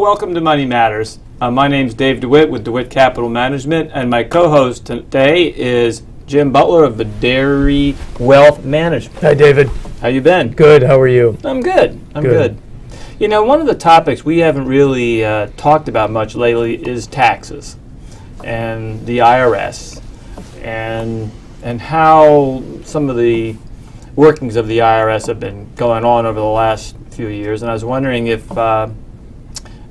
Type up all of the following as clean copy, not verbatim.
welcome to Money Matters. My name's Dave DeWitt with DeWitt Capital Management, and my co-host today is Jim Bultler of Videre Wealth Management. Hi, David. How you been? Good. How are you? I'm good. I'm good. You know, one of the topics we haven't really talked about much lately is taxes and the IRS and how some of the workings of the IRS have been going on over the last few years. And I was wondering if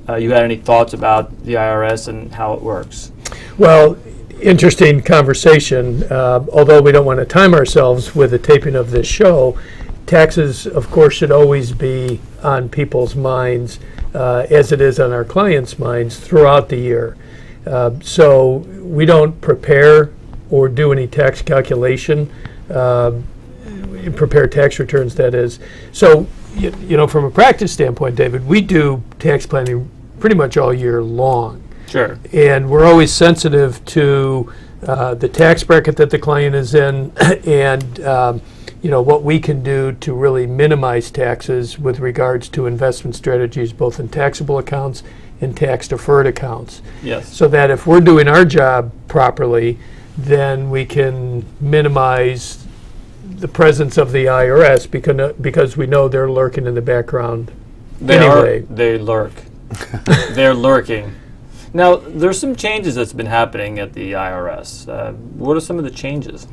you had any thoughts about the IRS and how it works. Well, interesting conversation. Although we don't want to time ourselves with the taping of this show, taxes, of course, should always be on people's minds, as it is on our clients' minds throughout the year. So we don't prepare or do any tax calculation, prepare tax returns, that is. So, you know, from a practice standpoint, David, we do tax planning pretty much all year long. Sure. And we're always sensitive to the tax bracket that the client is in and you know, what we can do to really minimize taxes with regards to investment strategies, both in taxable accounts and tax deferred accounts. Yes. So that if we're doing our job properly, then we can minimize the presence of the IRS because we know they're lurking in the background anyway. They lurk. They're lurking. Now, there's some changes that's been happening at the IRS. What are some of the changes?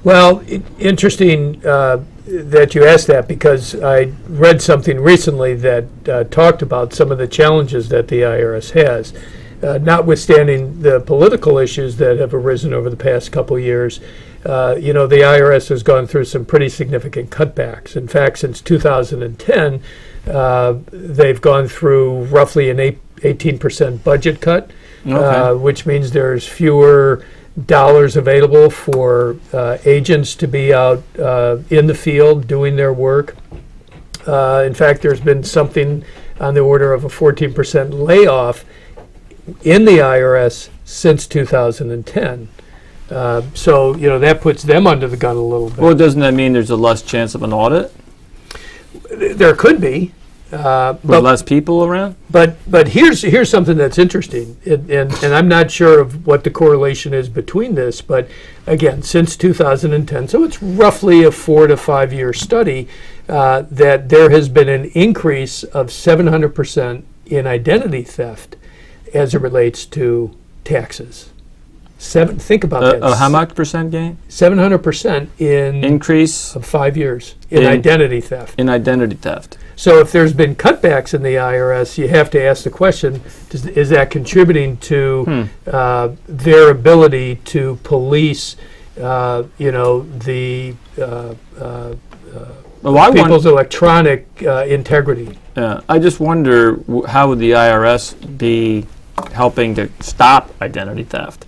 Well, interesting that you asked that, because I read something recently that talked about some of the challenges that the IRS has. Notwithstanding the political issues that have arisen over the past couple years, you know, the IRS has gone through some pretty significant cutbacks. In fact, since 2010, they've gone through roughly an 18% budget cut, which means there's fewer dollars available for agents to be out in the field doing their work. In fact, there's been something on the order of a 14% layoff in the IRS since 2010. So, you know, that puts them under the gun a little bit. Well, doesn't that mean there's a less chance of an audit? There could be. With less people around? But here's something that's interesting, and I'm not sure of what the correlation is between this, but again, since 2010, so it's roughly a 4 to 5 year study, that there has been an increase of 700% in identity theft as it relates to taxes. Think about that. How much percent gain? 700% in increase of 5 years in identity theft. In identity theft. So if there's been cutbacks in the IRS, you have to ask the question, is that contributing to their ability to police, you know, the people's electronic integrity? I just wonder, how would the IRS be helping to stop identity theft?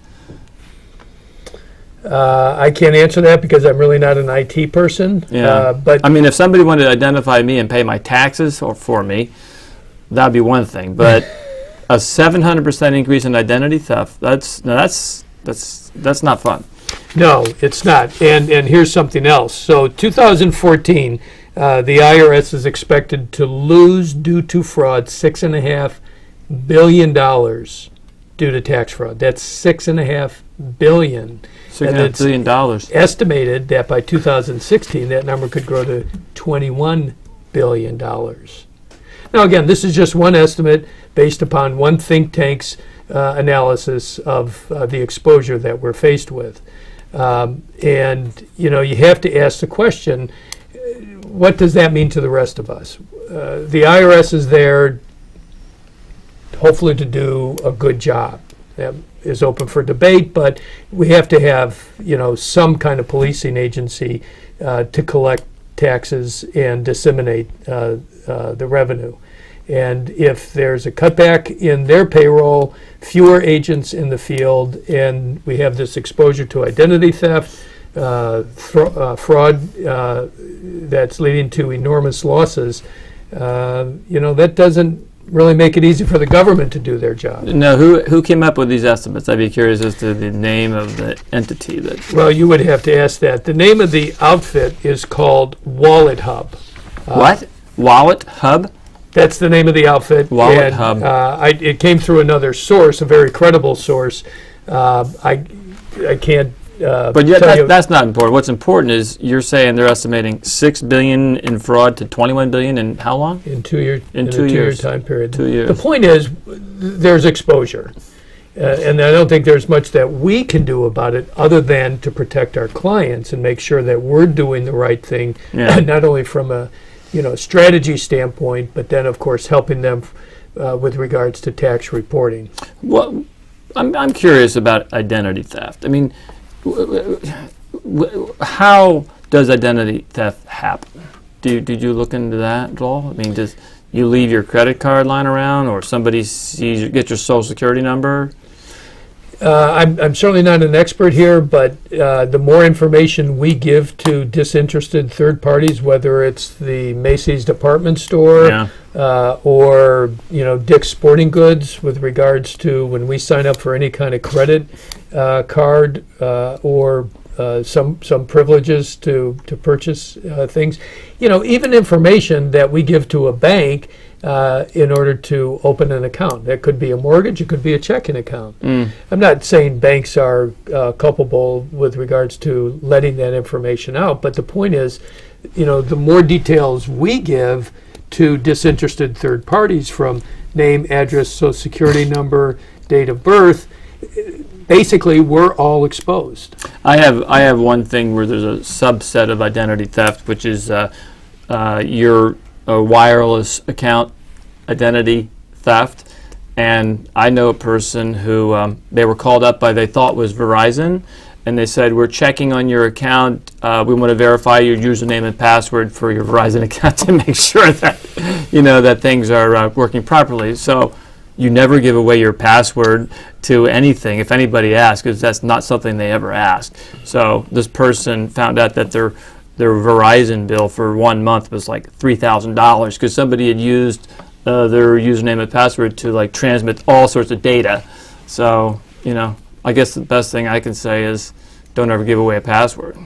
I can't answer that because I'm really not an IT person. Yeah. But I mean, if somebody wanted to identify me and pay my taxes for me, that'd be one thing. But a 700% increase in identity theft, that's not fun. No, it's not. And here's something else. So 2014, the IRS is expected to lose due to fraud $6.5 billion due to tax fraud. That's $6.5 billion. $6.5 billion. Estimated that by 2016, that number could grow to $21 billion. Now, again, this is just one estimate based upon one think tank's analysis of the exposure that we're faced with. And, you know, you have to ask the question, what does that mean to the rest of us? The IRS is there, hopefully, to do a good job. That is open for debate, but we have to have, you know, some kind of policing agency to collect taxes and disseminate the revenue. And if there's a cutback in their payroll, fewer agents in the field, and we have this exposure to identity theft, fraud that's leading to enormous losses, you know, that doesn't really make it easy for the government to do their job. Now, who came up with these estimates? I'd be curious as to the name of the entity that. Well, you would have to ask that. The name of the outfit is called Wallet Hub. What? Wallet Hub? That's the name of the outfit. Wallet and, Hub. It came through another source, a very credible source. I can't. But yet that's not important. What's important is you're saying they're estimating $6 billion in fraud to $21 billion in how long? In 2 years. In a 2 years. time period. 2 years. The point is, there's exposure. And I don't think there's much that we can do about it other than to protect our clients and make sure that we're doing the right thing, not only from a strategy standpoint, but then, of course, helping them with regards to tax reporting. Well, I'm curious about identity theft. I mean, how does identity theft happen? Did you look into that at all? I mean, does you leave your credit card lying around, or somebody get your social security number? I'm certainly not an expert here, but the more information we give to disinterested third parties, whether it's the Macy's department store or Dick's Sporting Goods, with regards to when we sign up for any kind of credit card or some privileges to purchase things, even information that we give to a bank in order to open an account. That could be a mortgage, it could be a checking account. I'm not saying banks are culpable with regards to letting that information out, but the point is, the more details we give to disinterested third parties, from name, address, social security number, date of birth, basically we're all exposed. I have one thing where there's a subset of identity theft, which is your wireless account identity theft. And I know a person who they were called up by, they thought was Verizon, and they said, we're checking on your account. We want to verify your username and password for your Verizon account to make sure that that things are working properly. So you never give away your password to anything if anybody asks, because that's not something they ever asked. So this person found out that their Verizon bill for 1 month was like $3,000 because somebody had used their username and password to transmit all sorts of data. So I guess the best thing I can say is don't ever give away a password,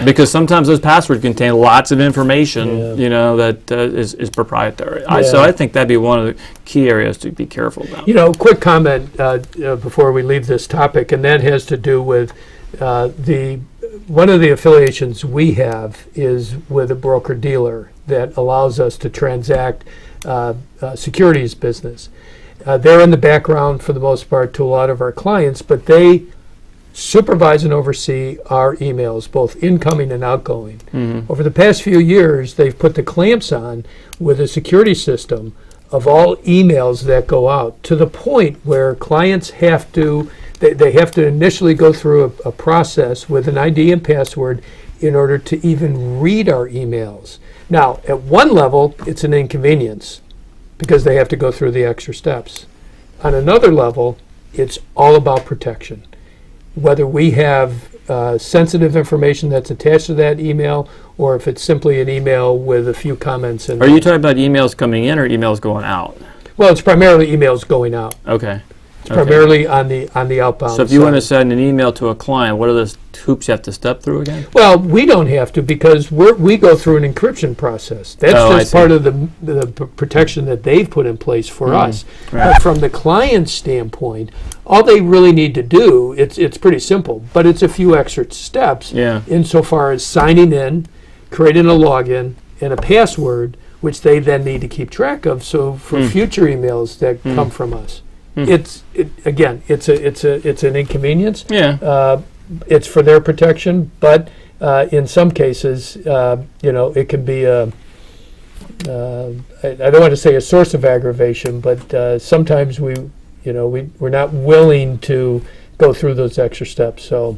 because sometimes those passwords contain lots of information that is proprietary. So I think that'd be one of the key areas to be careful about. Quick comment before we leave this topic, and that has to do with one of the affiliations we have is with a broker-dealer that allows us to transact securities business. They're in the background for the most part to a lot of our clients, but they supervise and oversee our emails, both incoming and outgoing. Over the past few years, they've put the clamps on with a security system of all emails that go out, to the point where clients have to initially go through a process with an ID and password in order to even read our emails. Now, at one level, it's an inconvenience because they have to go through the extra steps. On another level, it's all about protection. Whether we have sensitive information that's attached to that email, or if it's simply an email with a few comments. Are you talking about emails coming in or emails going out? Well, it's primarily emails going out. Okay. It's primarily on the outbound. So if you want to send an email to a client, what are the hoops you have to step through again? Well, we don't have to, because we go through an encryption process. That's just part of the protection that they've put in place for us. Right. But from the client's standpoint, all they really need to do, it's pretty simple, but it's a few extra steps insofar as signing in, creating a login, and a password, which they then need to keep track of. So for future emails that come from us. It's an inconvenience. It's for their protection, but in some cases, it can be I don't want to say a source of aggravation, but sometimes we're not willing to go through those extra steps. So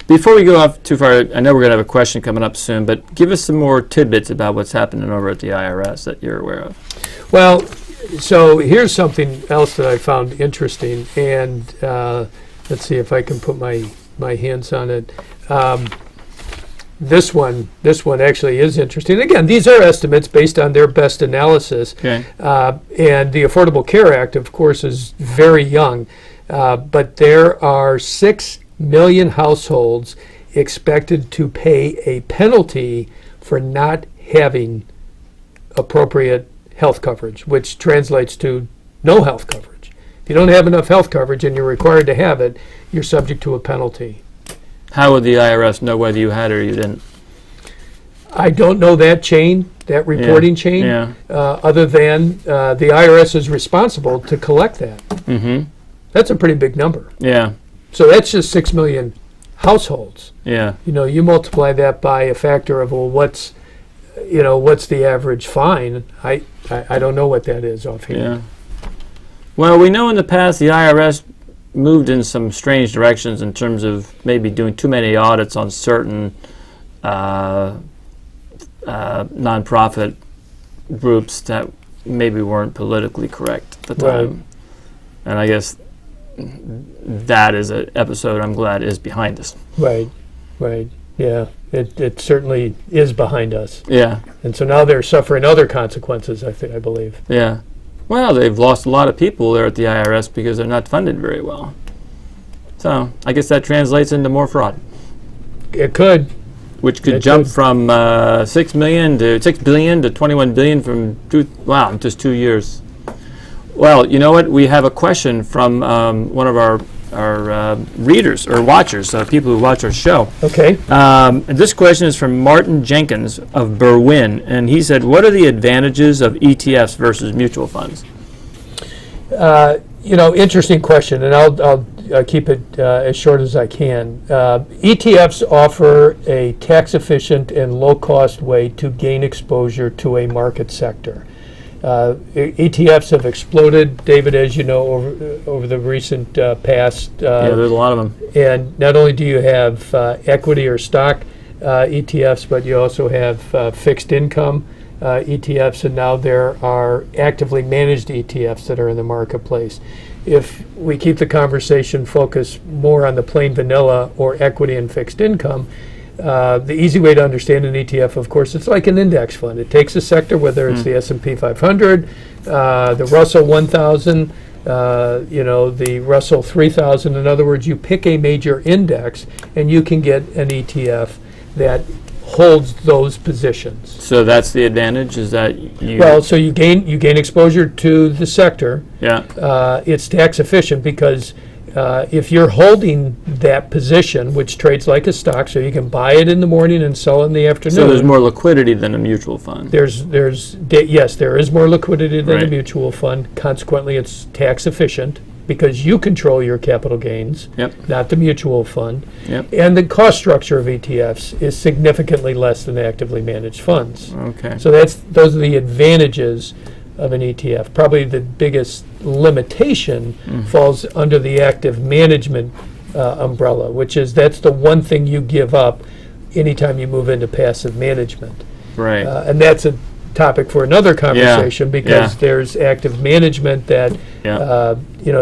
before we go off too far, I know we're going to have a question coming up soon, but give us some more tidbits about what's happening over at the IRS that you're aware of. Well, so here's something else that I found interesting, and let's see if I can put my hands on it. This one actually is interesting. Again, these are estimates based on their best analysis. Okay. And the Affordable Care Act, of course, is very young, but there are 6 million households expected to pay a penalty for not having appropriate health coverage, which translates to no health coverage. If you don't have enough health coverage and you're required to have it, you're subject to a penalty. How would the IRS know whether you had it or you didn't? I don't know that chain, that reporting chain, other than the IRS is responsible to collect that. Mm-hmm. That's a pretty big number. Yeah. So that's just 6 million households. Yeah. You multiply that by a factor of, well, what's the average fine? I don't know what that is offhand. Yeah. Well, we know in the past the IRS moved in some strange directions in terms of maybe doing too many audits on certain nonprofit groups that maybe weren't politically correct at the time. Right. And I guess that is an episode I'm glad is behind us. Right. Yeah, it certainly is behind us. Yeah. And so now they're suffering other consequences, I believe. Yeah. Well, they've lost a lot of people there at the IRS because they're not funded very well. So I guess that translates into more fraud. It could. Which could jump from 6 billion to 21 billion from just 2 years. Well, you know what? We have a question from one of our readers or watchers, people who watch our show. Okay. And this question is from Martin Jenkins of Berwyn, and he said, "What are the advantages of ETFs versus mutual funds?" Interesting question, and I'll keep it as short as I can. ETFs offer a tax-efficient and low-cost way to gain exposure to a market sector. ETFs have exploded, David, as you know, over the recent past. There's a lot of them. And not only do you have equity or stock ETFs, but you also have fixed income ETFs, and now there are actively managed ETFs that are in the marketplace. If we keep the conversation focused more on the plain vanilla or equity and fixed income, the easy way to understand an ETF, of course, it's like an index fund. It takes a sector, whether it's the S&P 500, the Russell 1000, the Russell 3000. In other words, you pick a major index, and you can get an ETF that holds those positions. So that's the advantage, is that you... Well, so you gain exposure to the sector. Yeah. It's tax efficient because if you're holding that position, which trades like a stock, so you can buy it in the morning and sell it in the afternoon. So there's more liquidity than a mutual fund. Yes, there is more liquidity than a Right. mutual fund. Consequently, it's tax efficient because you control your capital gains, not the mutual fund. Yep. And the cost structure of ETFs is significantly less than actively managed funds. Okay. So those are the advantages of an ETF. Probably the biggest limitation falls under the active management umbrella, which is that's the one thing you give up anytime you move into passive management. Right. And that's a topic for another conversation because there's active management that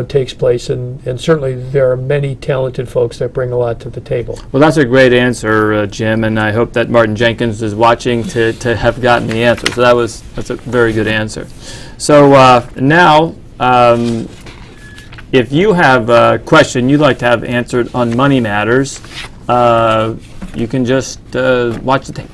takes place, and certainly there are many talented folks that bring a lot to the table. Well, that's a great answer, Jim, and I hope that Martin Jenkins is watching to have gotten the answer. So that's a very good answer. So now, if you have a question you'd like to have answered on Money Matters, you can just watch the tape.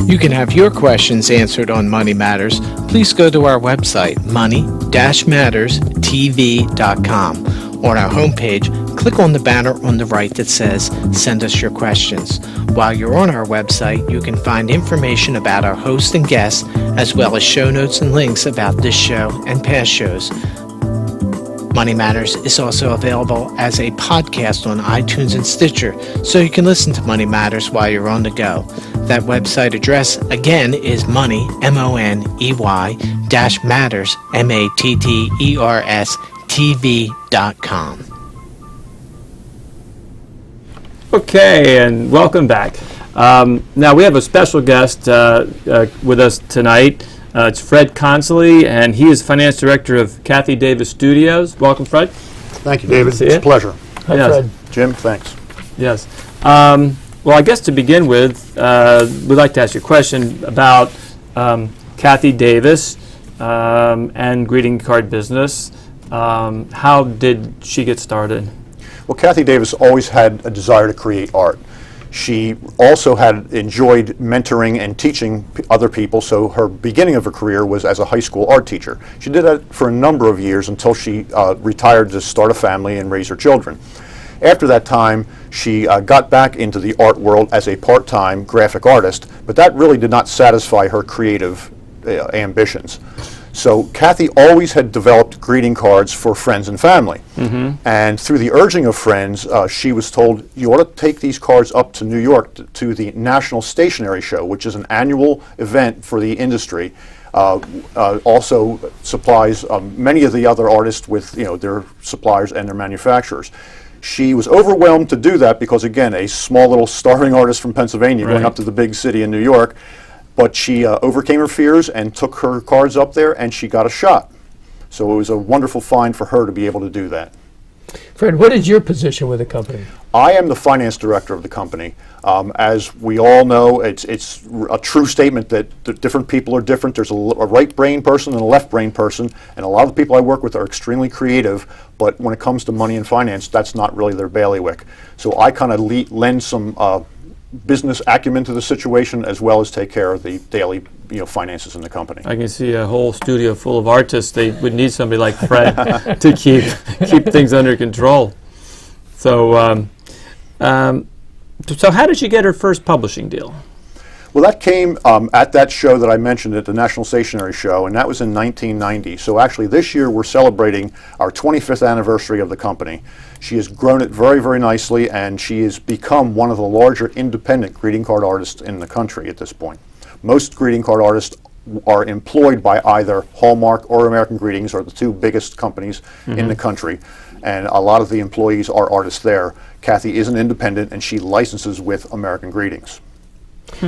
You can have your questions answered on Money Matters. Please go to our website, money-matterstv.com. On our homepage, click on the banner on the right that says, Send us your questions. While you're on our website, you can find information about our hosts and guests, as well as show notes and links about this show and past shows. Money Matters is also available as a podcast on iTunes and Stitcher, so you can listen to Money Matters while you're on the go. That website address, again, is money, M-O-N-E-Y, -matters, M-A-T-T-E-R-S, TV.com. Okay, and welcome back. Now we have a special guest with us tonight. It's Fred Consaley, and he is Finance Director of Kathy Davis Studios. Welcome, Fred. Thank you, David. It's a pleasure. Hi, Yes. Fred. Jim, thanks. Yes. Well, I guess to begin with, we'd like to ask you a question about Kathy Davis and greeting card business. How did she get started? Well, Kathy Davis always had a desire to create art. She also had enjoyed mentoring and teaching other people, so her beginning of her career was as a high school art teacher. She did that for a number of years until she retired to start a family and raise her children. After that time, she got back into the art world as a part-time graphic artist, but that really did not satisfy her creative ambitions. So Kathy always had developed greeting cards for friends and family. And through the urging of friends, she was told, you ought to take these cards up to New York to the National Stationery Show, which is an annual event for the industry. Also supplies many of the other artists with their suppliers and their manufacturers. She was overwhelmed to do that because, again, a small little starving artist from Pennsylvania going up to the big city in New York. But she overcame her fears and took her cards up there, and she got a shot. So it was a wonderful find for her to be able to do that. Fred, what is your position with the company? I am the finance director of the company. As we all know, it's a true statement that different people are different. There's a right brain person and a left brain person, and a lot of the people I work with are extremely creative, but when it comes to money and finance, that's not really their bailiwick. So I kind of lend some business acumen to the situation, as well as take care of the daily finances in the company. I can see a whole studio full of artists. They would need somebody like Fred to keep things under control. So, so how did you get her first publishing deal? Well, that came at that show that I mentioned at the National Stationery Show, and that was in 1990. So actually this year we're celebrating our 25th anniversary of the company. She has grown it very, very nicely, and she has become one of the larger independent greeting card artists in the country at this point. Most greeting card artists are employed by either Hallmark or American Greetings, are the two biggest companies in the country, and a lot of the employees are artists there. Kathy is an independent, and she licenses with American Greetings.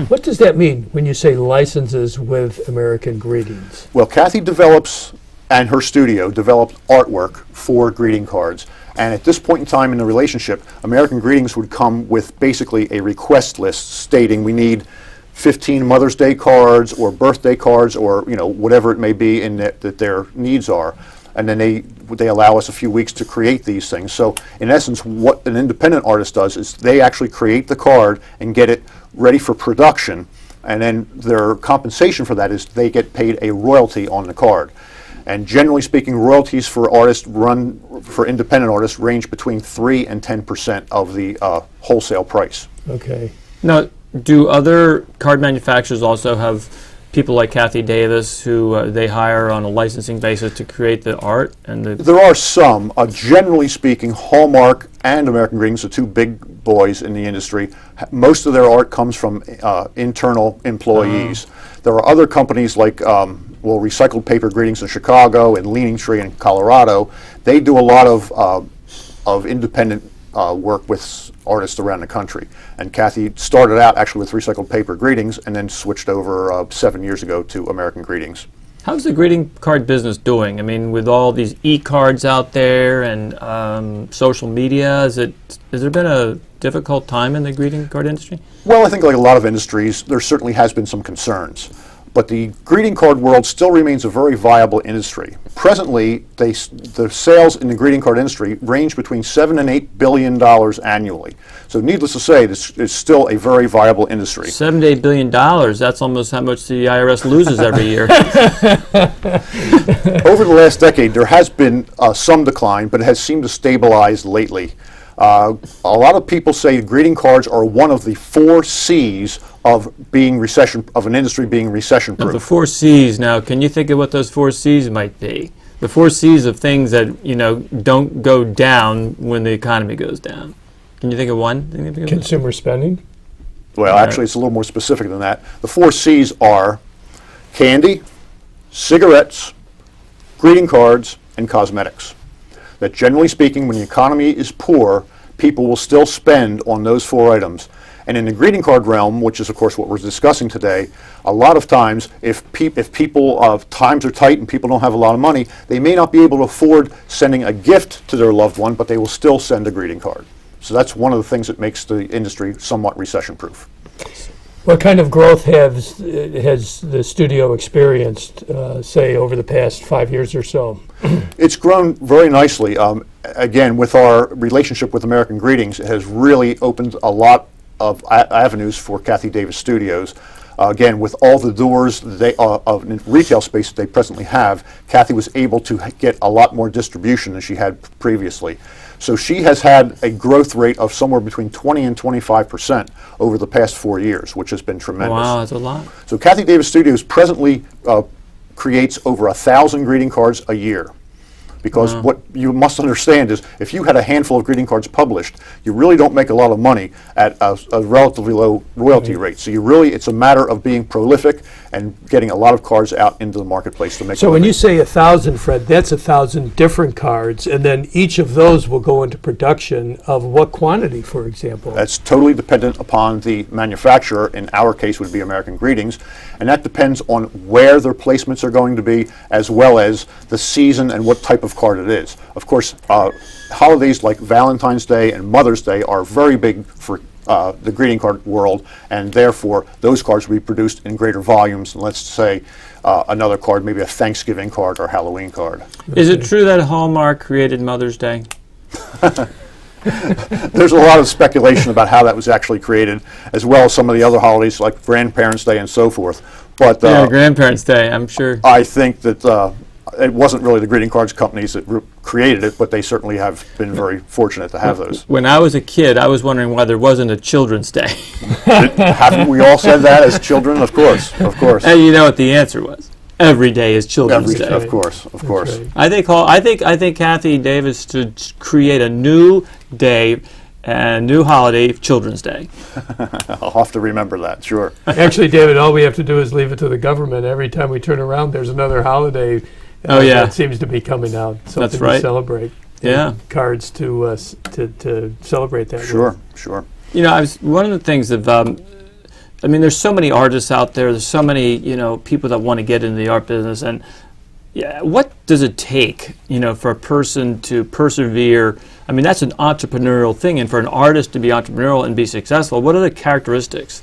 What does that mean when you say licenses with American Greetings? Well, Kathy develops, and her studio developed artwork for greeting cards. And at this point in time in the relationship, American Greetings would come with basically a request list stating we need 15 Mother's Day cards or birthday cards or whatever it may be in that their needs are. And then they allow us a few weeks to create these things. So in essence, what an independent artist does is they actually create the card and get it ready for production, and then their compensation for that is they get paid a royalty on the card. And generally speaking, royalties for independent artists range between 3 and 10% of the wholesale price. Okay. Now, do other card manufacturers also have people like Kathy Davis who they hire on a licensing basis to create the art? There are some. Generally speaking, Hallmark and American Greetings, the two big boys in the industry, most of their art comes from internal employees. There are other companies like Recycled Paper Greetings in Chicago and Leaning Tree in Colorado. They do a lot of independent work with artists around the country. And Kathy started out actually with Recycled Paper Greetings and then switched over 7 years ago to American Greetings. How's the greeting card business doing? I mean, with all these e-cards out there and social media, has there been a difficult time in the greeting card industry? Well, I think like a lot of industries, there certainly has been some concerns. But the greeting card world still remains a very viable industry. Presently, the sales in the greeting card industry range between $7 and $8 billion annually. So needless to say, this is still a very viable industry. $7 to $8 billion, that's almost how much the IRS loses every year. Over the last decade, there has been some decline, but it has seemed to stabilize lately. A lot of people say greeting cards are one of the 4 C's of an industry being recession-proof. The 4 C's. Now, can you think of what those 4 C's might be? The 4 C's of things that don't go down when the economy goes down. Can you think of one? Consumer spending. Well, actually, it's a little more specific than that. The 4 C's are candy, cigarettes, greeting cards, and cosmetics. That generally speaking, when the economy is poor, people will still spend on those 4 items. And in the greeting card realm, which is of course what we're discussing today, a lot of times if people times are tight and people don't have a lot of money, they may not be able to afford sending a gift to their loved one, but they will still send a greeting card. So that's one of the things that makes the industry somewhat recession-proof. What kind of growth has the studio experienced, say, over the past 5 years or so? It's grown very nicely. Again, with our relationship with American Greetings, it has really opened a lot of avenues for Kathy Davis Studios. Again, with all the doors of retail space that they presently have, Kathy was able to get a lot more distribution than she had previously. So she has had a growth rate of somewhere between 20 and 25% over the past 4 years, which has been tremendous. Wow, that's a lot. So Kathy Davis Studios presently creates over 1,000 greeting cards a year. Because what you must understand is if you had a handful of greeting cards published, you really don't make a lot of money at a relatively low royalty rate. So it's a matter of being prolific and getting a lot of cards out into the marketplace to make So when you say 1,000, Fred, that's 1,000 different cards, and then each of those will go into production of what quantity, for example? That's totally dependent upon the manufacturer. In our case would be American Greetings, and that depends on where their placements are going to be, as well as the season and what type of card it is. Of course, holidays like Valentine's Day and Mother's Day are very big for the greeting card world, and therefore those cards will be produced in greater volumes than, let's say, another card, maybe a Thanksgiving card or Halloween card. Is it true that Hallmark created Mother's Day? There's a lot of speculation about how that was actually created, as well as some of the other holidays like Grandparents' Day and so forth. But Yeah, Grandparents' Day, I'm sure. I think that it wasn't really the greeting cards companies that created it, but they certainly have been very fortunate to have those. When I was a kid, I was wondering why there wasn't a Children's Day. Haven't we all said that as children? Of course, of course. And you know what the answer was? Every day is Children's Day. Of course, of course. Right. I think Kathy Davis should create a new day, a new holiday, Children's Day. I'll have to remember that, sure. Actually, David, all we have to do is leave it to the government. Every time we turn around, there's another holiday that seems to be coming out. Something That's right. to celebrate. Yeah. Cards to celebrate that. Sure, sure. You know, one of the things of, I mean, there's so many artists out there. There's so many, people that want to get into the art business. And what does it take, for a person to persevere? I mean, that's an entrepreneurial thing. And for an artist to be entrepreneurial and be successful, what are the characteristics?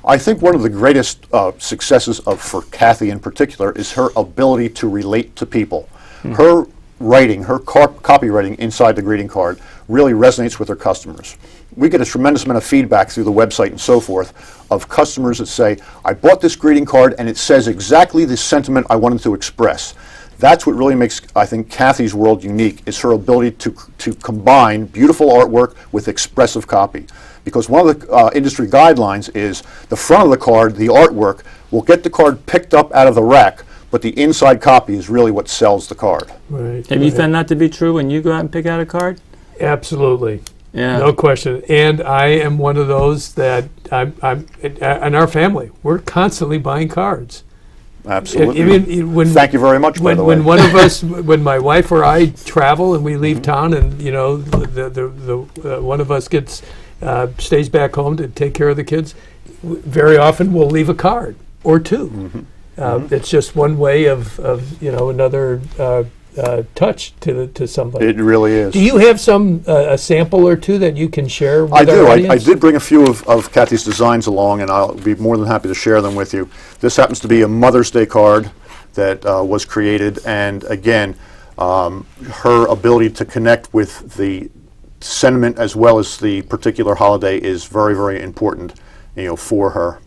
I think one of the greatest successes for Kathy in particular is her ability to relate to people. Her writing, her copywriting inside the greeting card really resonates with her customers. We get a tremendous amount of feedback through the website and so forth of customers that say, I bought this greeting card and it says exactly the sentiment I wanted to express. That's what really makes, I think, Kathy's world unique, is her ability to combine beautiful artwork with expressive copy. Because one of the industry guidelines is the front of the card, the artwork, will get the card picked up out of the rack, but the inside copy is really what sells the card. Right. Have you found that to be true when you go out and pick out a card? Absolutely. Yeah. No question. And I am one of those that in our family, we're constantly buying cards. Absolutely. Thank you very much, by the way. When one of us, when my wife or I travel and we leave town, and the one of us stays back home to take care of the kids, very often we'll leave a card or two. It's just one way of another touch to somebody. It really is. Do you have a sample or two that you can share with our audience? I did bring a few of Kathy's designs along, and I'll be more than happy to share them with you. This happens to be a Mother's Day card that was created, and again, her ability to connect with the sentiment as well as the particular holiday is very, very important, for her.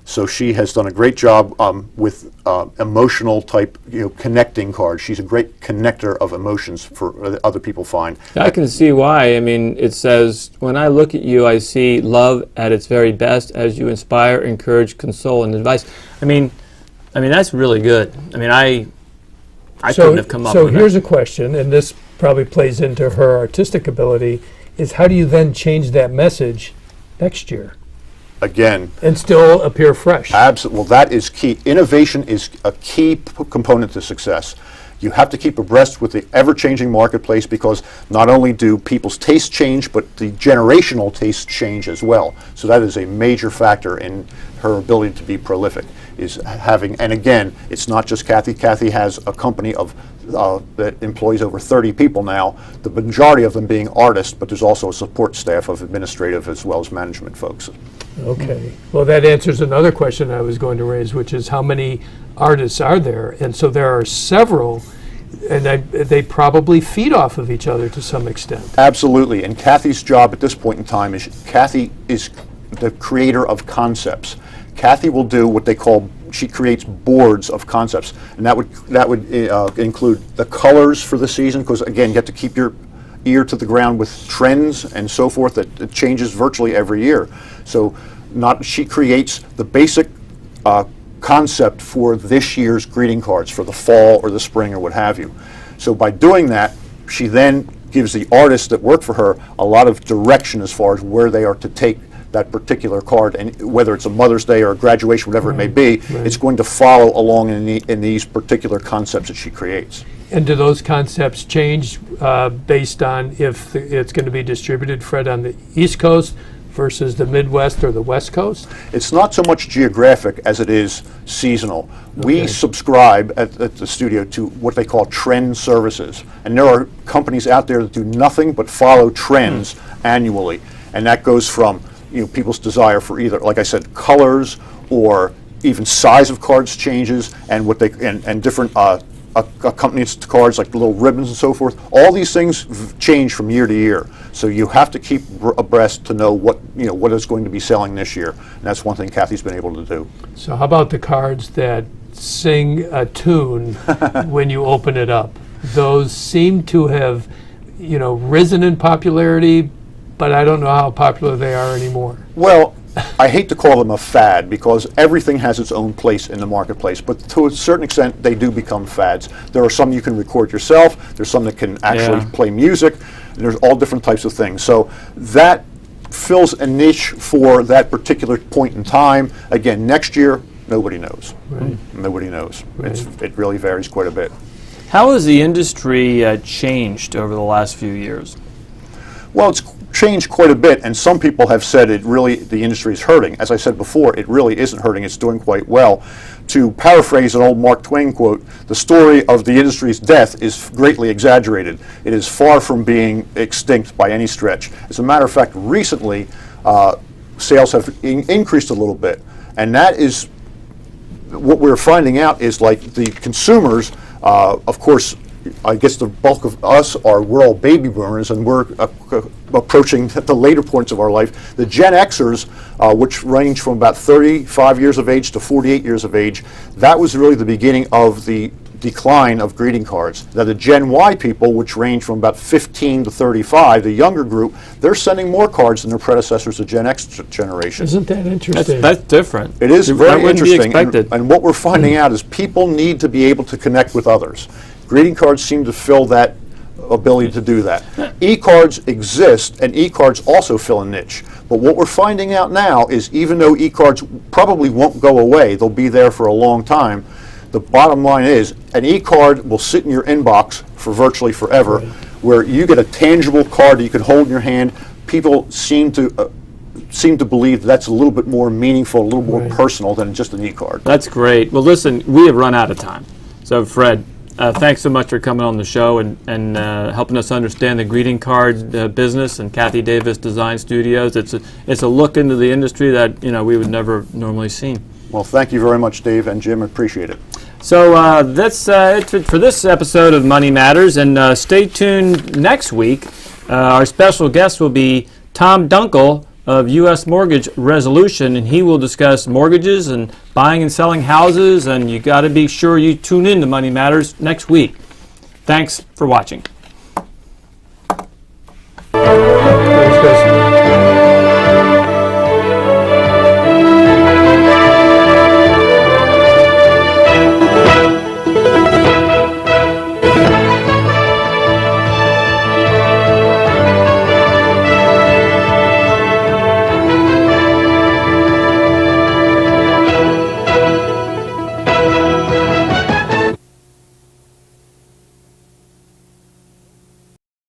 So she has done a great job with emotional type, connecting cards. She's a great connector of emotions for other people find. I can see why. I mean, it says, when I look at you, I see love at its very best as you inspire, encourage, console, and advise. I mean, that's really good. I mean, I couldn't have come up with that. So here's a question, and this probably plays into her artistic ability, is how do you then change that message next year? Again. And still appear fresh. Absolutely. Well, that is key. Innovation is a key component to success. You have to keep abreast with the ever-changing marketplace, because not only do people's tastes change, but the generational tastes change as well. So that is a major factor in her ability to be prolific. And again, it's not just Kathy. Kathy has a company that employs over 30 people now, the majority of them being artists, but there's also a support staff of administrative as well as management folks. Okay. Well, that answers another question I was going to raise, which is how many artists are there? And so there are several, and they probably feed off of each other to some extent. Absolutely. And Kathy's job at this point in time is Kathy is the creator of concepts. Kathy will do what they call, she creates boards of concepts, and that would include the colors for the season, because again, you have to keep your ear to the ground with trends and so forth that it changes virtually every year. So she creates the basic concept for this year's greeting cards for the fall or the spring or what have you. So by doing that, she then gives the artists that work for her a lot of direction as far as where they are to take that particular card, and whether it's a Mother's Day or a graduation, whatever it may be, it's going to follow along in these particular concepts that she creates. And do those concepts change based on if it's going to be distributed, Fred, on the East Coast versus the Midwest or the West Coast? It's not so much geographic as it is seasonal. We subscribe at the studio to what they call trend services, and there are companies out there that do nothing but follow trends annually, and that goes from people's desire for either, like I said, colors, or even size of cards changes, and what they and different companies to cards, like little ribbons and so forth. All these things change from year to year, so you have to keep abreast to know what is going to be selling this year, and that's one thing Kathy's been able to do. So how about the cards that sing a tune when you open it up? Those seem to have risen in popularity, but I don't know how popular they are anymore. Well, I hate to call them a fad, because everything has its own place in the marketplace, but to a certain extent they do become fads. There are some you can record yourself, there's some that can actually play music, and there's all different types of things. So that fills a niche for that particular point in time. Again, next year, nobody knows. Right. Nobody knows. Right. It really varies quite a bit. How has the industry changed over the last few years? Well, it's changed quite a bit, and some people have said the industry is hurting. As I said before, it really isn't hurting, it's doing quite well. To paraphrase an old Mark Twain quote, the story of the industry's death is greatly exaggerated. It is far from being extinct by any stretch. As a matter of fact, recently, sales have increased a little bit, and that is what we're finding out is, like, the consumers, of course, I guess the bulk of us we're all baby boomers, and we're approaching the later points of our life. The Gen Xers, which range from about 35 years of age to 48 years of age, that was really the beginning of the decline of greeting cards. Now the Gen Y people, which range from about 15 to 35, the younger group, they're sending more cards than their predecessors, the Gen X generation. Isn't that interesting? That's different. It is very interesting, be expected. And what we're finding out is people need to be able to connect with others. Greeting cards seem to fill that ability to do that. E-cards exist, and e-cards also fill a niche. But what we're finding out now is, even though e-cards probably won't go away, they'll be there for a long time, the bottom line is an e-card will sit in your inbox for virtually forever, where you get a tangible card that you can hold in your hand. People seem to believe that's a little bit more meaningful, a little more personal than just an e-card. That's great. Well, listen, we have run out of time. So, Fred, thanks so much for coming on the show and helping us understand the greeting card business and Kathy Davis Design Studios. It's a look into the industry that we would never normally see. Well, thank you very much, Dave and Jim. I appreciate it. So that's it for this episode of Money Matters, and stay tuned next week. Our special guest will be Tom Dunkel of U.S. Mortgage Resolution, and he will discuss mortgages and buying and selling houses, and you got to be sure you tune in to Money Matters next week. Thanks for watching.